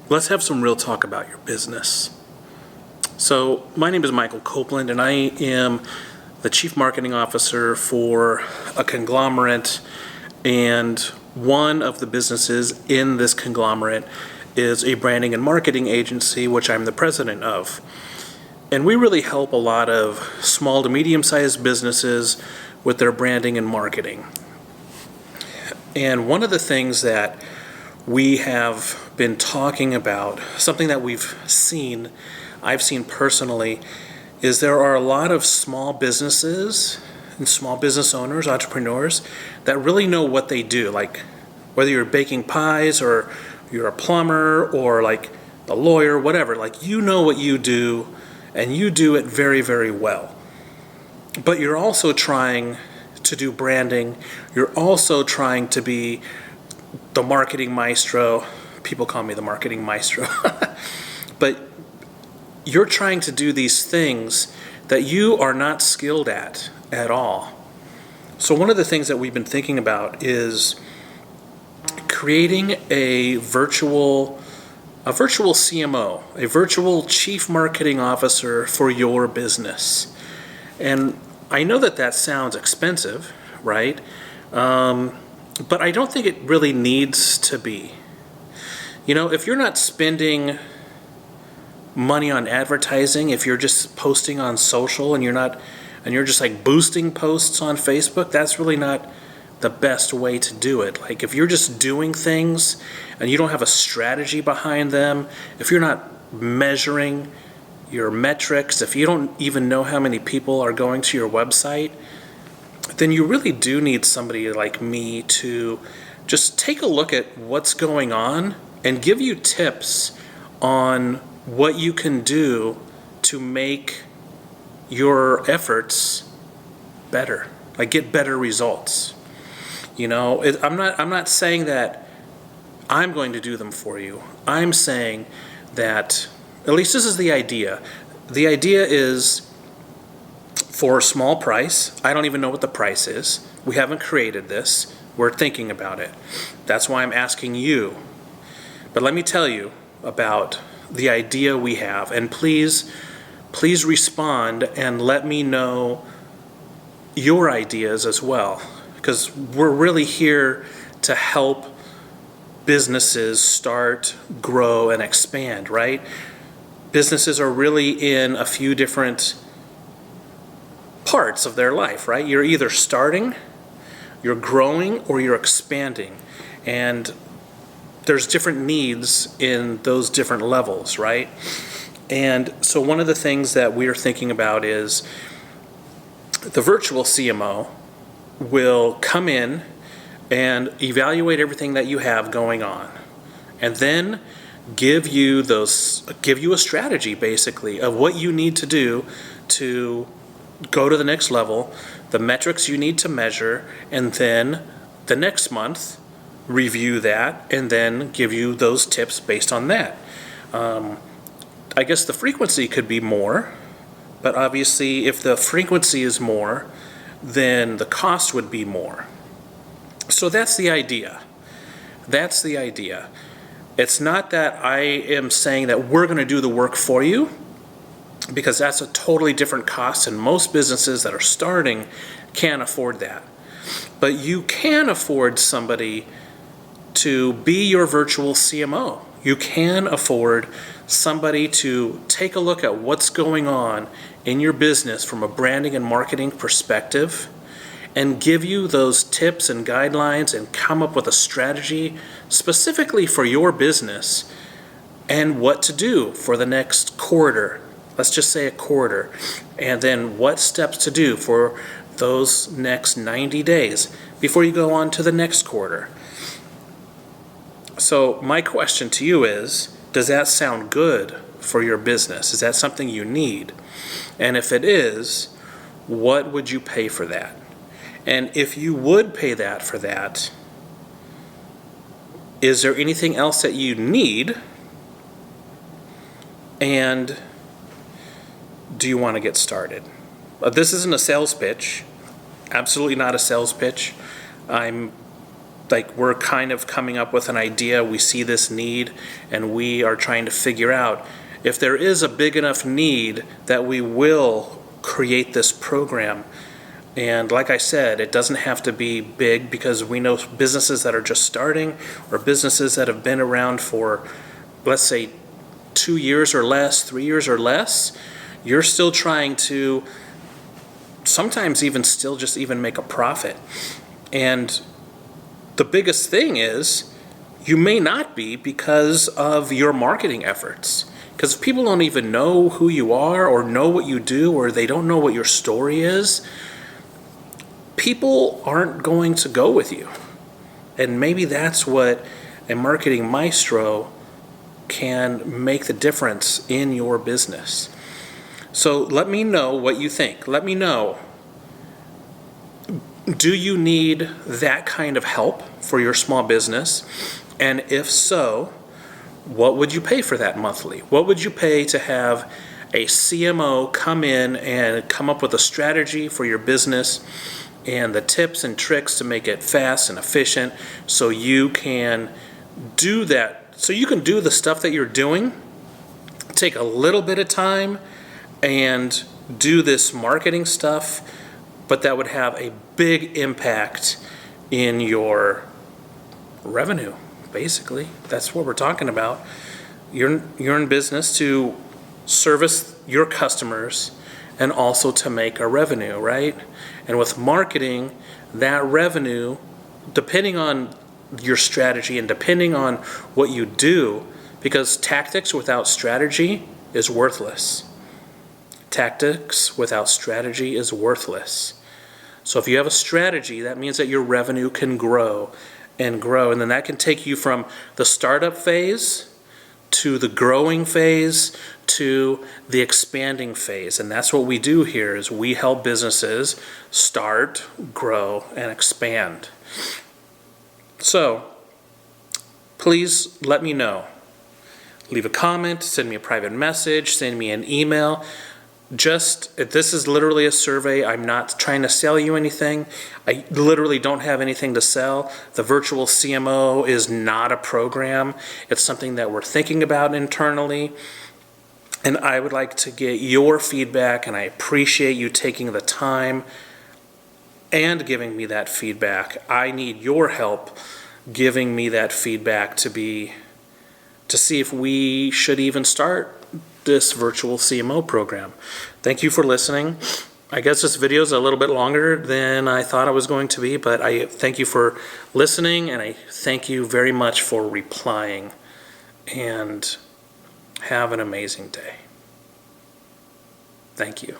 Let's have some real talk about your business. So my name is Michael Copeland, and I am the Chief Marketing Officer for a conglomerate, and one of the businesses in this conglomerate is a branding and marketing agency, which I'm the president of. And we really help a lot of small to medium-sized businesses with their branding and marketing. And one of the things that we have been talking about, something that I've seen personally, is there are a lot of small businesses and small business owners, entrepreneurs, that really know what they do. Like whether you're baking pies or you're a plumber or like the lawyer, whatever, like you know what you do and you do it very, very well. But you're also trying to do branding. You're also trying to be the marketing maestro. People call me the marketing maestro. But you're trying to do these things that you are not skilled at all. So one of the things that we've been thinking about is creating a virtual CMO, a virtual Chief Marketing Officer for your business. And I know that sounds expensive, right? But I don't think it really needs to be. You know, if you're not spending money on advertising, if you're just posting on social and you're just like boosting posts on Facebook, that's really not the best way to do it. Like if you're just doing things and you don't have a strategy behind them, if you're not measuring your metrics, if you don't even know how many people are going to your website, then you really do need somebody like me to just take a look at what's going on and give you tips on what you can do to make your efforts better, like get better results. You know, I'm not saying that I'm going to do them for you. I'm saying that, at least this is the idea. The idea is for a small price. I don't even know what the price is. We haven't created this. We're thinking about it. That's why I'm asking you. But let me tell you about the idea we have, and please respond and let me know your ideas as well, because we're really here to help businesses start, grow, and expand, right? Businesses are really in a few different parts of their life, right? You're either starting, you're growing, or you're expanding. And there's different needs in those different levels, right? And so one of the things that we're thinking about is the virtual CMO will come in and evaluate everything that you have going on, and then give you a strategy basically of what you need to do to go to the next level, the metrics you need to measure, and then the next month review that and then give you those tips based on that. I guess the frequency could be more, but obviously if the frequency is more, then the cost would be more. So that's the idea. That's the idea. It's not that I am saying that we're going to do the work for you, because that's a totally different cost, and most businesses that are starting can't afford that. But you can afford somebody to be your virtual CMO. You can afford somebody to take a look at what's going on in your business from a branding and marketing perspective and give you those tips and guidelines and come up with a strategy specifically for your business and what to do for the next quarter. Let's just say a quarter. And then what steps to do for those next 90 days before you go on to the next quarter. So my question to you is, does that sound good for your business? Is that something you need? And if it is, what would you pay for that? And if you would pay that for that, is there anything else that you need? And do you want to get started? This isn't a sales pitch. Absolutely not a sales pitch. I'm like we're kind of coming up with an idea, we see this need, and we are trying to figure out if there is a big enough need that we will create this program. And like I said, it doesn't have to be big, because we know businesses that are just starting, or businesses that have been around for, let's say, 2 years or less, 3 years or less. You're still trying to sometimes even still just even make a profit. And the biggest thing is you may not be, because of your marketing efforts. Because if people don't even know who you are or know what you do, or they don't know what your story is, people aren't going to go with you. And maybe that's what a marketing maestro can make the difference in your business. So let me know what you think. Let me know, do you need that kind of help for your small business? And if so, what would you pay for that monthly? What would you pay to have a CMO come in and come up with a strategy for your business and the tips and tricks to make it fast and efficient, so you can do that, so you can do the stuff that you're doing, take a little bit of time and do this marketing stuff, but that would have a big impact in your revenue, basically. That's what we're talking about. You're in business to service your customers and also to make a revenue, right? And with marketing, that revenue, depending on your strategy and depending on what you do, because tactics without strategy is worthless. Tactics without strategy is worthless. So if you have a strategy, that means that your revenue can grow and grow, and then that can take you from the startup phase to the growing phase to the expanding phase. And that's what we do here, is we help businesses start, grow, and expand. So please let me know. Leave a comment, send me a private message, send me an email. This is literally a survey. I'm not trying to sell you anything. I literally don't have anything to sell. The Virtual CMO is not a program. It's something that we're thinking about internally. And I would like to get your feedback, and I appreciate you taking the time and giving me that feedback. I need your help giving me that feedback to see if we should even start this Virtual CMO program. Thank you for listening. I guess this video is a little bit longer than I thought it was going to be, but I thank you for listening, and I thank you very much for replying, and have an amazing day. Thank you.